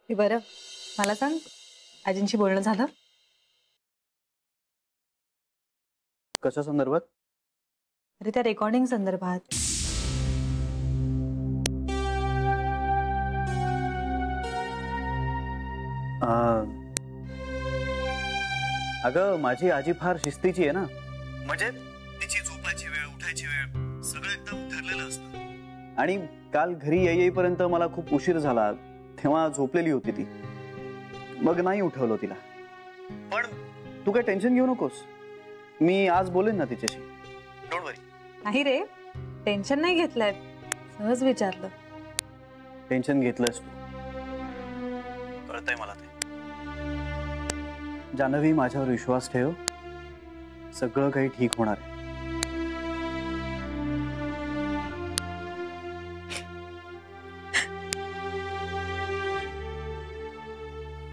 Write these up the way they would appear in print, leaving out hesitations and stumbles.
हे बरं, मला सांग, आजींशी बोलणं झालं? कशा संदर्भात? अरे त्या रेकॉर्डिंग संदर्भात. अगं माझी आजी फार शिस्तीची आहे ना, म्हणजे तिची झोपायची वेळ, उठायची वेळ सगळं एकदम ठरलेलं असतं. आणि काल घरी येईपर्यंत मला खूप उशीर झाला, तेव्हा झोपलेली होती ती. मग नाही उठवलं तिला. पण तू काय टेन्शन घेऊ नकोस, मी आज बोलेन ना तिच्याशी. डोंट वरी. नाही रे, टेन्शन नाही घेतलंय, सहज विचारलं. टेन्शन घेतलंस तू, कळतंय मला ते. जान्हवी, माझ्यावर विश्वास ठेव, सगळं काही ठीक होणार आहे.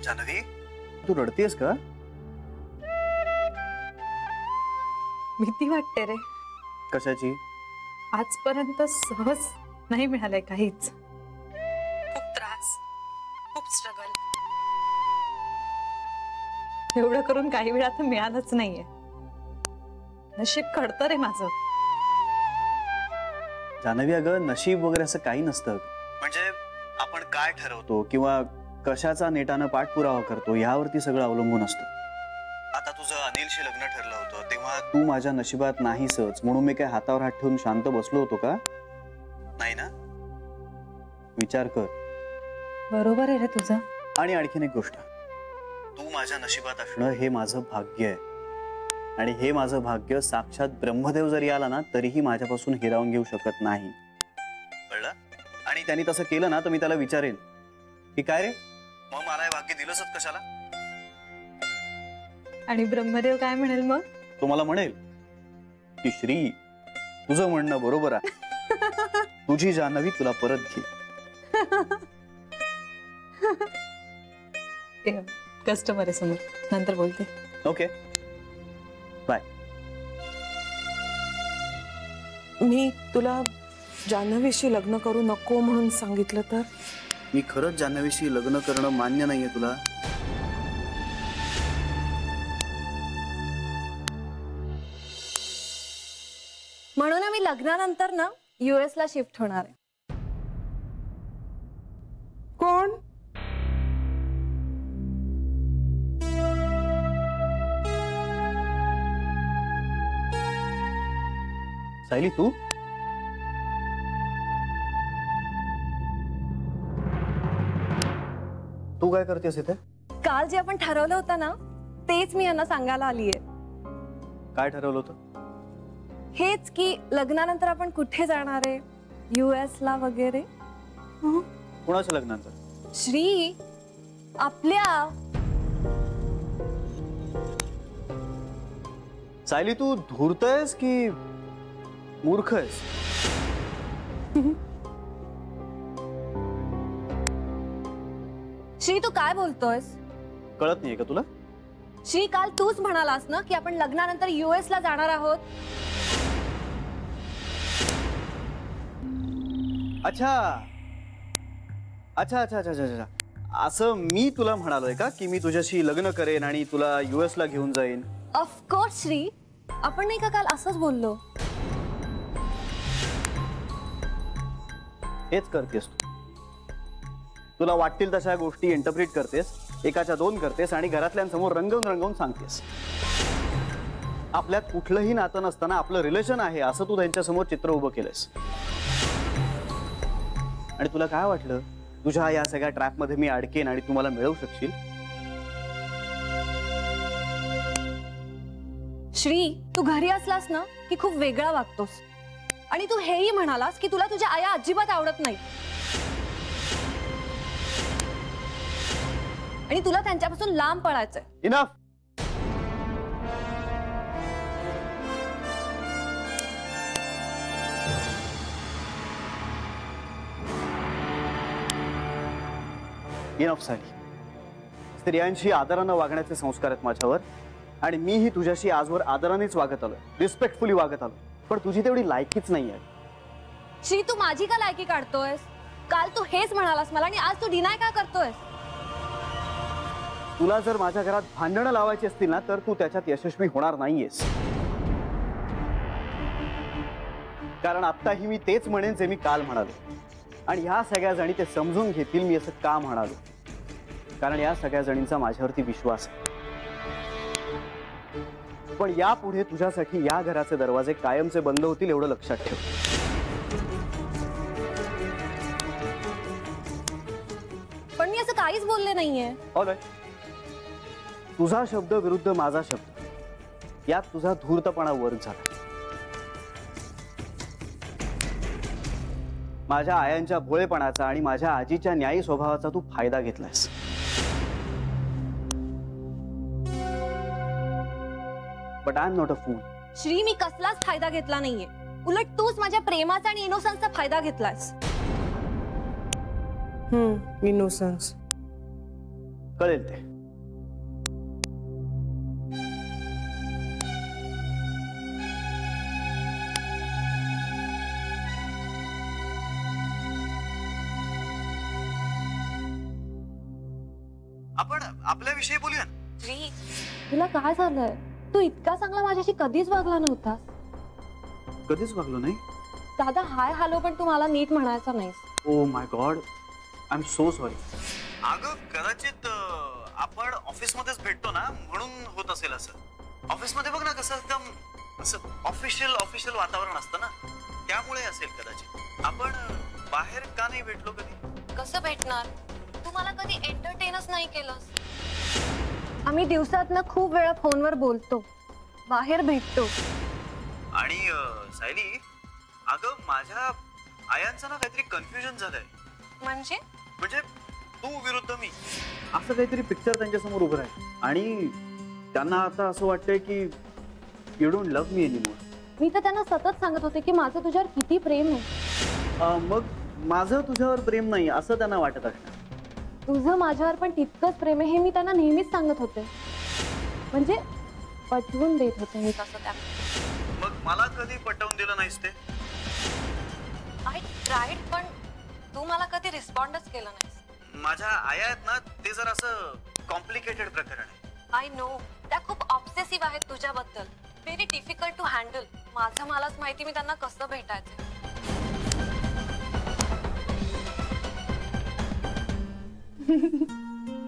जान्हवी, तू रडतेस का? भीती वाटते रे. कशाची? आजपर्यंत सहज नाही मिळालंय काहीच. खूप त्रास, खूप स्ट्रगल. एवढं करून काही वेळा तर मिळालंच नाहीये. नशीब खडतं रे माझं. जान्हवी, अगं नशीब वगैरे असं काही नसतं. म्हणजे आपण काय ठरवतो किंवा कशाचा नेटानं पाठपुरावा करतो यावरती सगळं अवलंबून असतं. आता तुझं अनिलशी लग्न ठरलं होतं तेव्हा तू माझ्या नशिबात नाहीसच म्हणून मी काय हातावर हात ठेवून शांत बसलो होतो का? नाही ना. विचार कर. बरोबर आहे रे तुझं. आणि आणखीन एक गोष्ट, तू माझ्या नशिबात असणं हे माझं भाग्य आहे. आणि हे माझं भाग्य साक्षात ब्रह्मदेव जरी आला ना तरीही माझ्यापासून हिरावून घेऊ शकत नाही. कळलं? आणि त्यांनी तसं केलं ना तर मी त्याला विचारेन की काय रे, मग मला हे भाग्य दिलंच कशाला? आणि ब्रह्मदेव काय म्हणेल मग? तो मला म्हणेल की श्री, तुझं म्हणणं बरोबर आहे, तुझी जान्हवी तुला परत घे. कस्टमर आहे समोर, नंतर बोलते. Okay, bye. मी तुला जान्हवीशी लग्न करू नको म्हणून सांगितलं तर? मी खरंच जान्हवीशी लग्न करणं मान्य नाहीये तुला? म्हणून आम्ही लग्नानंतर ना US ला शिफ्ट होणार आहे. कोण? सायली, तू? तू काय करतेस इथे? काल जे आपण ठरवलं होतं ना तेच मी यांना सांगायला आलीये. काय ठरवलं होतं? हेच की लग्नानंतर आपण कुठे जाणार आहे, US ला वगैरे. कोणाच्या लग्नानंतर? श्री, आपल्या. सायली, तू धूर्तयस की मूर्ख आहेस? श्री, तू काय बोलतोयस? कळत नाहीये का तुला? श्री, काल तूच म्हणालास ना की आपण लग्नानंतर US ला जाणार आहोत. अच्छा अच्छा अच्छा अच्छा अच्छा, असं मी तुला म्हणालोय का की मी तुझ्याशी लग्न करेन आणि तुला US ला घेऊन जाईन? ऑफकोर्स श्री, आपण नाही का काल असंच बोललो. हेच करतेस तू. तुला वाटतील तशा गोष्टी इंटरप्रिट करतेस, एकाच्या दोन करतेस आणि घरातल्यांसमोर रंगवून रंगवून सांगतेस. आपल्यात कुठलंही नातं नसताना आपलं रिलेशन आहे असं तू त्यांच्यासमोर चित्र उभं केलंस. आणि तुला काय वाटलं तुझ्या या सगळ्या ट्रॅप मध्ये मी अडकेन आणि तू मला मिळवू शकशील? श्री, तू घरी असलास ना की खूप वेगळा वागतोस. आणि तू हेही म्हणालास की तुला तुझ्या आया अजिबात आवडत नाही आणि तुला त्यांच्यापासून लांब पळायचंय. इनफ. इनफ सायली. स्त्रियांशी आदरानं वागण्याचे संस्कार आहेत माझ्यावर आणि मीही तुझ्याशी आजवर आदरानेच वागत आलोय, रिस्पेक्टफुली वागत आलोय. पण तुझी तेवढी लायकीच नाहीये. श्री, तू माझी का लायकी काढतोयस? काल तू हेच म्हणालास मला आणि आज तू डिनाय का करतोयस? तुला जर माझ्या घरात भांडणं लावायची असतील ना तर तू त्याच्यात यशस्वी होणार नाहीयेस. कारण आत्ताही मी तेच म्हणेन जे मी काल म्हणालो, आणि ह्या सगळ्या जणी ते समजून घेतील मी असं का म्हणालो. कारण या सगळ्या जणींचा माझ्यावरती विश्वास आहे. पण यापुढे तुझ्यासाठी या घराचे दरवाजे कायमचे बंद होतील एवढं लक्षात ठेव. पण मी असं काहीच बोलले नाहीये. तुझा शब्द विरुद्ध माझा शब्द, यात तुझा धूर्तपणा वर झाला. माझ्या आयांच्या भोळेपणाचा आणि माझ्या आजीच्या न्यायी स्वभावाचा तू फायदा घेतलायस. But I am not a fool. Shree, मी कसलाच फायदा घेतला नाहीये. उलट तूच माझ्या प्रेमाचा आणि इनोसन्सचा फायदा घेतलास. इनोसन्स. कळेल ते. आपण आपल्याविषयी बोलूया. श्री, तुला काय झालंय? तू इतका चांगला माझ्याशी कधीच वागला नव्हता. कधीच वागलो नाही. दादा हाय हॅलो पण तू मला नीट म्हणायचा नाहीस. Oh my God, I am so sorry. अगं कदाचित आपण ऑफिसमध्येच भेटतो ना म्हणून होत असेल असं. ऑफिसमध्ये बघ ना कसं एकदम असं ऑफिशियल वातावरण असतं ना, त्यामुळे असेल कदाचित. आपण बाहेर का नाही भेटलो कधी? कसं भेटणार? तू मला कधी एंटरटेनच नाही केलंस. आम्ही दिवसातनं खूप वेळा फोनवर बोलतो, बाहेर भेटतो. आणि सायली, अगं माझ्या आयांचं ना काहीतरी कन्फ्युजन झालंय. म्हणजे तू विरुद्ध मी असं काहीतरी पिक्चर त्यांच्या समोर उभं आहे आणि त्यांना आता असं वाटतंय की you don't love me anymore. मी तर त्यांना सतत सांगत होते की माझं तुझ्यावर किती प्रेम आहे. मग माझं तुझ्यावर प्रेम नाही असं त्यांना वाटत असणार. तुझं माझ्यावर पण तितकंच प्रेम आहे हे मी त्यांना नेहमीच सांगत होते. म्हणजे पटवून देत होते मी तसं त्यांना. मग मला कधी पटवून दिलं नाहीस ते? आय ट्राईड पण तू मला कधी रिस्पॉन्डच केलं नाहीस. माझ्या आया आहेत ना, ते जर असं कॉम्प्लिकेटेड प्रकरण आहे. आय नो, त्या खूप ऑब्सेसिव्ह आहेत तुझ्याबद्दल. Very difficult to handle. माझं मलाच माहिती मी त्यांना कसं भेटायचं.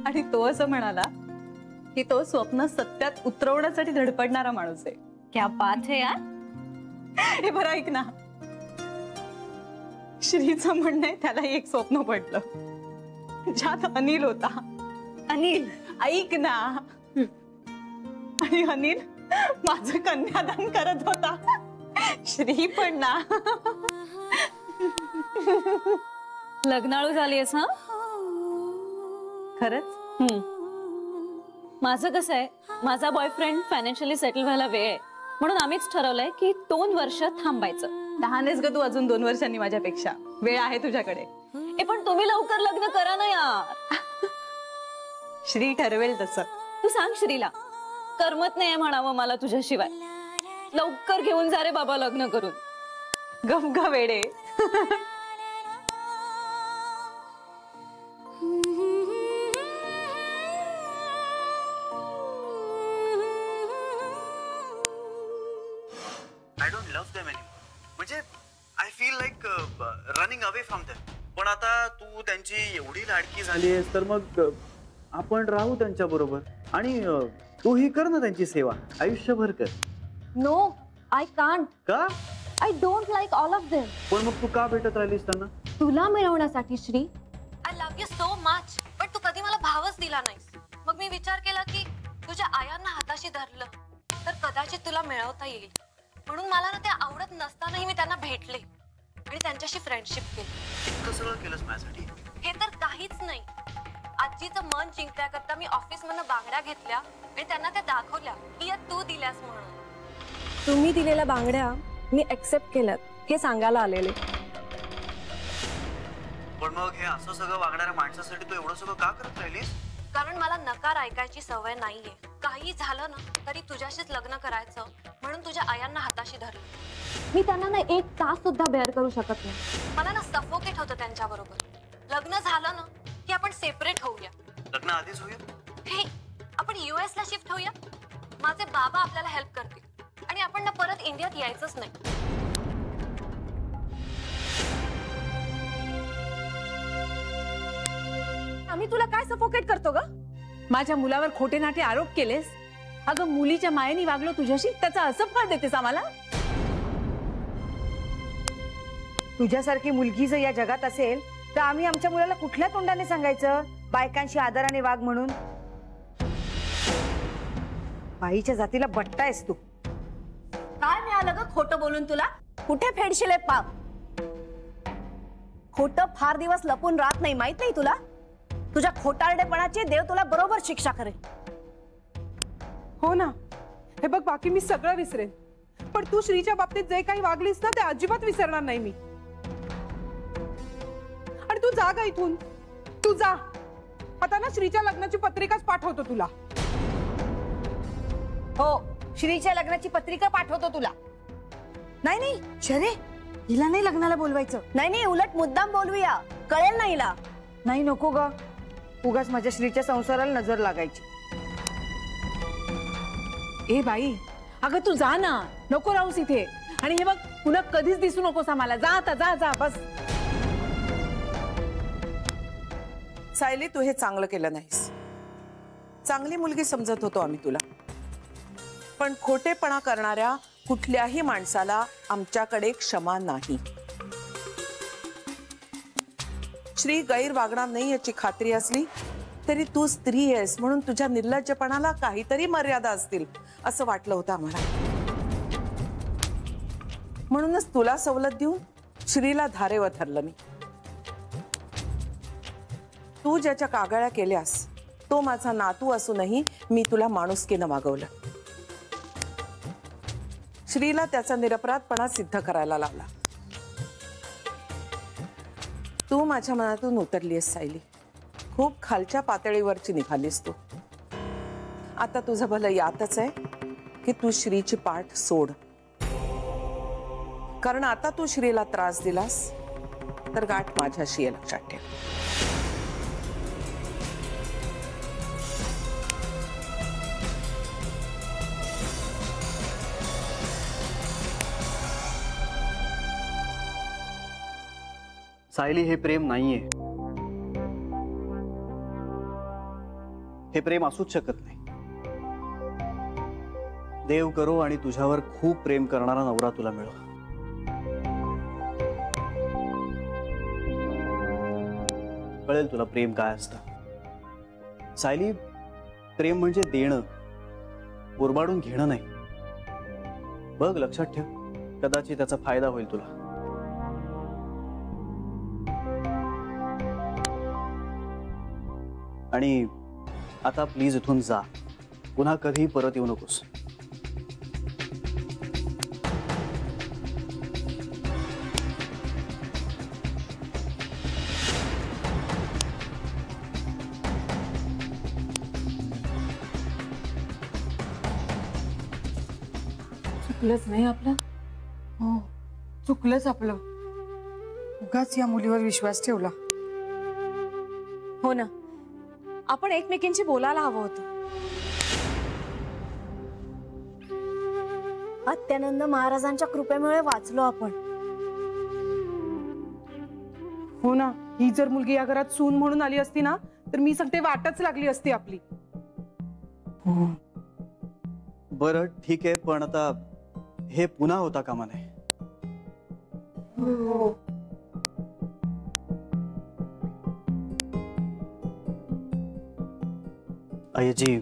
आणि तो असं म्हणाला की तो स्वप्न सत्यात उतरवण्यासाठी धडपडणारा माणूस आहे. क्या बात है यार. हे बरं ऐक ना, श्रीचं म्हणणं आहे त्याला एक स्वप्न पडलं ज्यात अनिल होता. अनिल ऐक ना, आणि अनिल माझं कन्यादान करत होता. श्री पण ना. लग्नाळू झालीयस हा? खरंच. माझं कसं आहे, माझा बॉयफ्रेंड फायनान्शियली सेटल व्हायला वेळ आहे म्हणून आम्हीच ठरवलंय की 2 वर्ष थांबायचं. लहानच ग तू अजून 2 वर्षांनी माझ्यापेक्षा. वेळ आहे तुझ्याकडे. पण तुम्ही लवकर लग्न करा ना यार. श्री ठरवेल तसं. तू सांग श्रीला, करमत नाहीये म्हणावं मला तुझ्याशिवाय. लवकर घेऊन जा रे बाबा लग्न करून. गप ग वेडे. I don't love them anymore. म्हणजे I feel like running away from them. पण आता तू त्यांची एवढी लाडकी झालीस तर मग आपण राहू त्यांच्या बरोबर. आणि तूही कर ना त्यांची सेवा आयुष्यभर कर. No, I can't. का? I don't like all of them. पण मग तू का भेटत राहिलीस त्यांना? तुला मिळवण्यासाठी Shree. I love you so much. पण तू कधी मला भावच दिला नाहीस. मग मी विचार केला की तुझ्या आयांना हाताशी धरलं तर कदाचित तुला मिळवता येईल. म्हणून मला ना ते आवडत नसतानाही मी त्यांना भेटले आणि त्यांच्याशी फ्रेंडशिप केली. इतकं सगळं केलंस माझ्यासाठी? हे तर काहीच नाही. आजीचं मन जिंकण्याकरता मी ऑफिसमधनं बांगड्या घेतल्या आणि त्यांना त्या दाखवल्या की या तू दिल्यास म्हणून. तुम्ही दिलेल्या बांगड्या मी एक्सेप्ट केल्यात हे सांगायला आलेले. पण मग हे असं सगळं वागणाऱ्या माणसासाठी तू एवढं सगळं का करत राहिलीस? कारण मला नकार ऐकायची सवय नाहीये. काही झालं ना तरी तुझ्याशीच लग्न करायचं म्हणून तुझ्या आयांना हाताशी धरलं. मी त्यांना ना 1 तास सुद्धा बेअर करू शकत नाही. मला ना सफोकेट होतं त्यांच्या बरोबर. लग्न झालं ना की आपण सेपरेट होऊया. लग्न आधीच होईल. हे आपण US ला शिफ्ट होऊया. माझे बाबा आपल्याला हेल्प करतील आणि आपण ना परत इंडियात यायचंच नाही. आम्ही तुला काय सफोकेट करतो ग? माझ्या मुलावर खोटे नाटे आरोप केलेस. अगं मुलीच्या मायेने वागलो तुझ्याशी, त्याचा असं फळ देतेस आम्हाला? तुझ्यासारखी मुलगी जर या जगात असेल तर आम्ही आमच्या मुलाला कुठल्या तोंडाने सांगायचं बायकांशी आदराने वाग म्हणून? बाईच्या जातीला बट्टायस तू. काय मिळालं ग खोटं बोलून तुला? कुठे फेडशिले पाप? खोटं फार दिवस लपून राहत नाही, माहित नाही तुला? तुझ्या खोटारडेपणाची देव तुला बरोबर शिक्षा करेल. हो ना, हे बघ बाकी मी सगळं विसरेन, पण तू श्रीच्या बाबतीत जे काही वागलीस ना ते अजिबात विसरणार नाही मी. आणि तू जा ग इथून, तू जा. आता ना श्रीच्या लग्नाची पत्रिकाच पाठवतो तुला. हो, श्रीच्या लग्नाची पत्रिका पाठवतो तुला. नाही नाही शरे, हिला नाही लग्नाला बोलवायचं. नाही नाही, उलट मुद्दाम बोलूया, कळेल ना हिला. नाही नको ग, उगाच माझ्या श्रीच्या संसाराला नजर लागायची. ए बाई, अगं तू जा ना, नको राहूस इथे. आणि हे बघ, पुन्हा कधीच दिसू नकोस आम्हाला. जा आता, जा जा बस. सायली, तू हे चांगलं केलं नाहीस. चांगली मुलगी समजत होतो आम्ही तुला, पण खोटेपणा करणाऱ्या कुठल्याही माणसाला आमच्याकडे क्षमा नाही. श्री गैर वागणार नाही याची खात्री असली तरी तू स्त्री आहेस म्हणून तुझ्या निर्लज्जपणाला काहीतरी मर्यादा असतील असं वाटलं होतं आम्हाला. म्हणूनच तुला सवलत देऊन श्रीला धारेवर धरलं मी. तू ज्याच्या कागाळ्या केल्यास तो माझा नातू असूनही मी तुला माणुसकीनं वागवलं. श्रीला त्याचा निरपराधपणा सिद्ध करायला लावला. तू माझ्या मनातून उतरलीस सायली. खूप खालच्या पातळीवरची निघालीस तू. आता तुझं भलं यातच आहे की तू श्रीची पाठ सोड, कारण आता तू श्रीला त्रास दिलास तर गाठ माझ्याशी आहे, लक्षात ठेव. सायली, हे प्रेम नाहीये. हे प्रेम असूच शकत नाही. देव करो आणि तुझ्यावर खूप प्रेम करणारा नवरा तुला मिळो. कळेल तुला प्रेम काय असतं. सायली, प्रेम म्हणजे देणं, उरबाडून घेणं नाही. बघ, लक्षात ठेव, कदाचित त्याचा फायदा होईल तुला. आणि आता प्लीज इथून जा. पुन्हा कधी परत येऊ नकोस. चुकलंच नाही आपलं. हो, चुकलंच आपलं. उगाच या मुलीवर विश्वास ठेवला. हो ना, आपण एकमेकींशी बोलायला हवं होतं. अत्यानंद महाराजांच्या कृपेमुळे वाचलो आपण. हो ना, ही जर मुलगी या घरात सून म्हणून आली असती ना तर मी सांगते वाटच लागली असती आपली. बरं ठीक आहे, पण आता हे पुन्हा होता कामा नये. अय्याजी,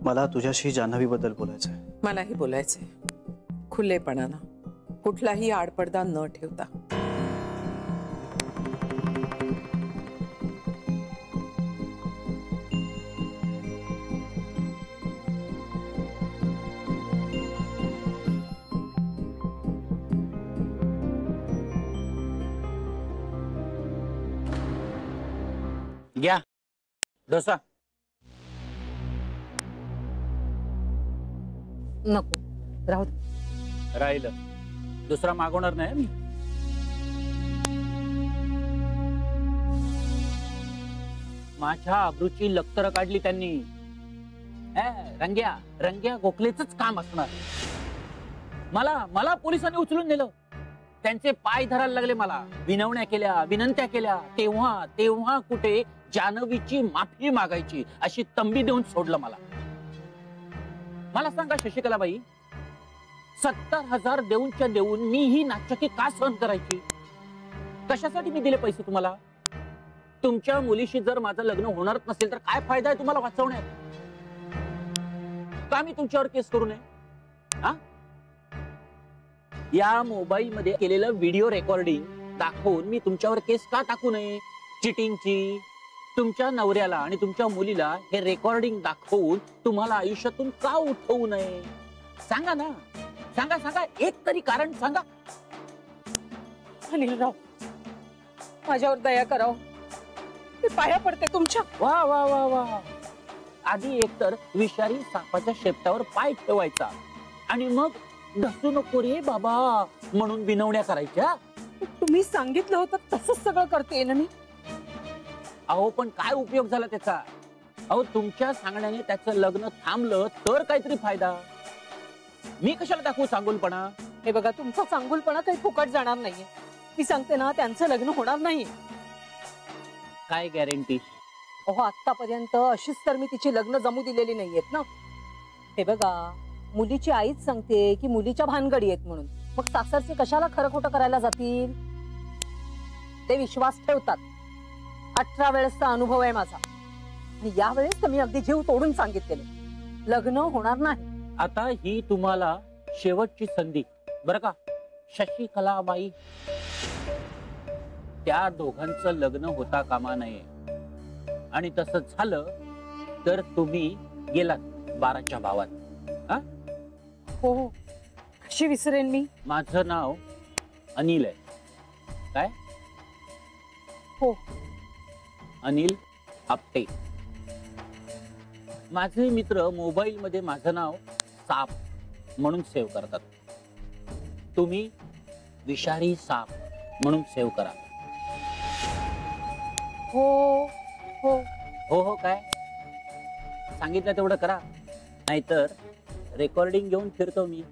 मला तुझ्याशी जान्हवीबद्दल बोलायचं आहे. मलाही बोलायचंय, खुलेपणानं, कुठलाही आडपडदा न ठेवता. घ्या डोसा. नको, राहू दे. राहिलं, दुसरा मागवणार नाही मी. माझ्या आबरूची लक्तर काढली त्यांनी. रंग्या रंग्या गोखलेच काम असणार. मला मला पोलिसांनी उचलून नेलं. त्यांचे पाय धरायला लागले, मला विनवण्या केल्या, विनंत्या केल्या. तेव्हा तेव्हा कुठे जानवीची माफी मागायची अशी तंबी देऊन सोडलं मला. मला सांगा शशिकलाबाई, 70,000 देऊनच्या देऊन मी ही नाचक्की का सहन करायची? कशासाठी मी दिले पैसे तुम्हाला? तुमच्या मुलीशी जर माझं लग्न होणारच नसेल तर काय फायदा आहे तुम्हाला वाचवण्यात? का मी तुमच्यावर केस करू नये? हा, या मोबाईल मध्ये केलेलं व्हिडिओ रेकॉर्डिंग दाखवून मी तुमच्यावर केस का टाकू नये चिटिंगची? तुमच्या नवऱ्याला आणि तुमच्या मुलीला हे रेकॉर्डिंग दाखवून तुम्हाला आयुष्यातून का उठवू नये? सांगा ना, सांगा सांगा, एक तरी कारण सांगा. अनिलराव, माझ्यावर दया कराव, मी पाया पडते तुमच्या. वा वा वा वा. आधी एकतर विषारी सापाच्या शेपटावर पाय ठेवायचा आणि मग ढसू नको रे बाबा म्हणून विनवण्या करायच्या. तुम्ही सांगितलं होतं तसंच सगळं करते ना मी. अहो पण काय उपयोग झाला त्याचा? अहो तुमच्या सांगण्याने त्याचं लग्न थांबलं तर काहीतरी फायदा. मी कशाला दाखवू चांगुलपणा? हे बघा, तुमचा चांगुलपणा काही फुकट जाणार नाहीये. मी सांगते ना, त्यांचं लग्न होणार नाही. काय गॅरंटी? अहो, आतापर्यंत अशीच तर मी तिची लग्न जमू दिलेली नाहीयेत ना. हे बघा, मुलीची आईच सांगते की मुलीच्या भानगडी आहेत म्हणून. मग सासरचे कशाला खरं खोटं करायला जातील? ते विश्वास ठेवतात. 18 वेळेसचा अनुभव आहे माझा. आणि यावेळेस तर मी अगदी जीव तोडून सांगितलेले, लग्न होणार नाही. आता ही तुम्हाला शेवटची संधी बरं का शशिकलाबाई. त्या दोघांचं लग्न होता कामा नये. आणि तसं झालं तर तुम्ही गेलात 12च्या भावात. हो हो, कशी विसरेन मी? माझं नाव अनिल आहे. काय? हो, अनिल आपटे. माझे मित्र मोबाईल मध्ये माझं नाव साप म्हणून सेव्ह करतात. तुम्ही विषारी साप म्हणून सेव्ह करा. हो हो हो हो. काय सांगितलं तेवढं करा, नाहीतर रेकॉर्डिंग घेऊन फिरतो मी.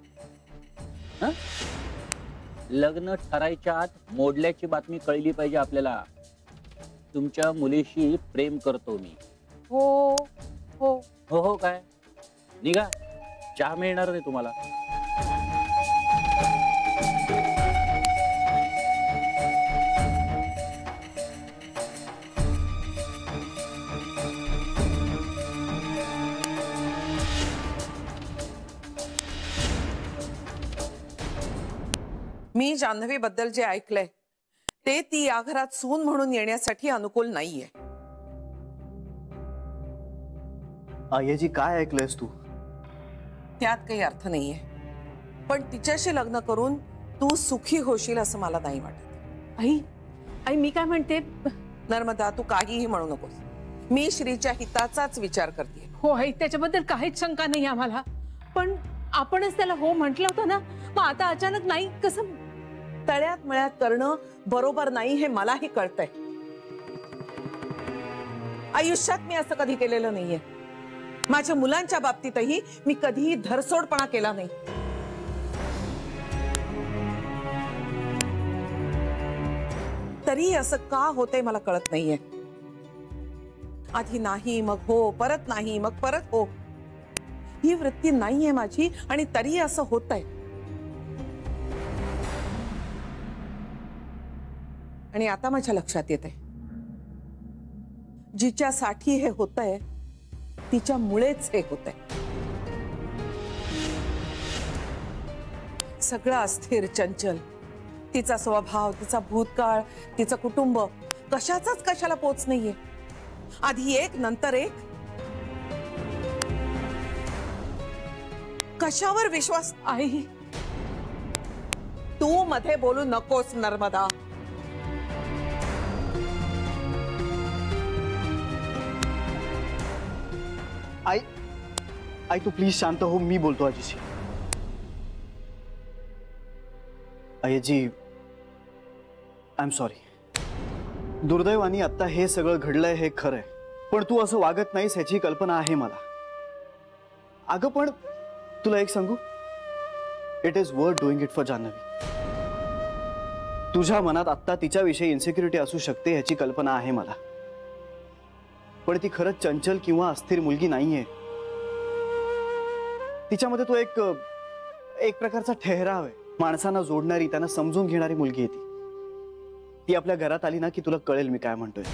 लग्न ठरायच्या आत मोडल्याची बातमी कळली पाहिजे आपल्याला. तुमच्या मुलीशी प्रेम करतो मी. हो हो हो हो. काय निघा, चहा मिळणार नाही तुम्हाला. मी जान्हवी बद्दल जे ऐकलंय ते ती या घरात सून म्हणून येण्यासाठी अनुकूल नाहीये. आय्याजी काय ऐकलंयस तू? त्यात काही अर्थ नाहीये. पण तिच्याशी लग्न करून तू सुखी होशील असं मला नाही वाटत. आई आई मी काय म्हणते, नर्मदा, तू काहीही म्हणू नकोस. मी श्रीच्या हिताचाच विचार करते. हो आई, त्याच्याबद्दल काहीच शंका नाही आम्हाला. पण आपणच त्याला हो म्हटलं होतं ना, मग आता अचानक नाही कसं? तळ्यात मळ्यात करणं बरोबर नाही हे मलाही कळतंय. आयुष्यात मी असं कधी केलेलं नाहीये. माझ्या मुलांच्या बाबतीतही मी कधीही धरसोडपणा केला नाही. तरी असं का होतंय मला कळत नाहीये. आधी नाही, मग हो, परत नाही, मग परत हो. ही वृत्ती नाहीये माझी आणि तरी असं होतंय. आणि आता माझ्या लक्षात येते, जिच्यासाठी हे होतंय तिच्यामुळेच हे होतंय. सगळं अस्थिर, चंचल, तिचा स्वभाव, तिचा भूतकाळ, तिचं कुटुंब, कशाचाच कशाला पोच नाहीये. आधी एक, नंतर एक. कशावर विश्वास? आई तू मध्ये बोलू नकोस नर्मदा. आई आई तू प्लीज शांत हो, मी बोलतो आजीशी. आय्याजी, आय एम सॉरी. दुर्दैवानी आता हे सगळं घडलंय हे खरंय. पण तू असं वागत नाहीस ह्याची कल्पना आहे मला. अगं पण तुला एक सांगू, it is worth doing it for Janhvi. तुझ्या मनात आत्ता तिच्याविषयी इन्सिक्युरिटी असू शकते ह्याची कल्पना आहे मला, पण ती खरंच चंचल किंवा अस्थिर मुलगी नाहीये. तिच्यामध्ये तो एक प्रकारचा ठहराव आहे, माणसांना जोडणारी, त्यांना समजून घेणारी मुलगी आहे ती. ती आपल्या घरात आली ना की तुला कळेल मी काय म्हणतोय.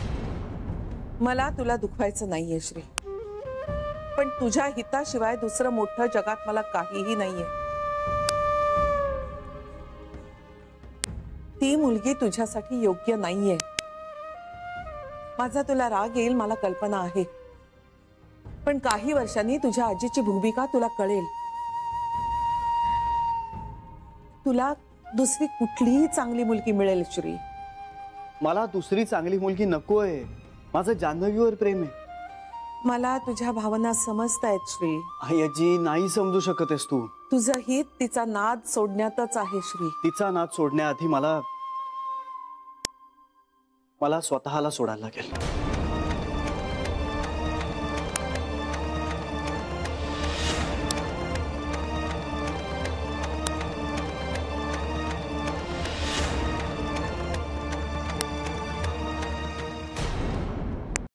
मला तुला दुखवायचं नाहीये श्री, पण तुझ्या हिताशिवाय दुसरं मोठं जगात मला काहीही नाहीये. ती मुलगी तुझ्यासाठी योग्य नाहीये. माझा तुला राग येईल मला कल्पना आहे, पण काही वर्षांनी तुझ्या आजीची भूमिका तुला कळेल. तुला दुसरी कुठलीही चांगली मुलगी मिळेल श्री. मला दुसरी चांगली मुलगी नकोय, माझं जान्हवीवर प्रेम आहे. मला तुझ्या भावना समजतायत श्री. आजी नाही समजू शकतेस तू. तुझं हित तिचा नाद सोडण्यातच आहे श्री. तिचा नाद सोडण्याआधी मला स्वतःला सोडायला लागेल.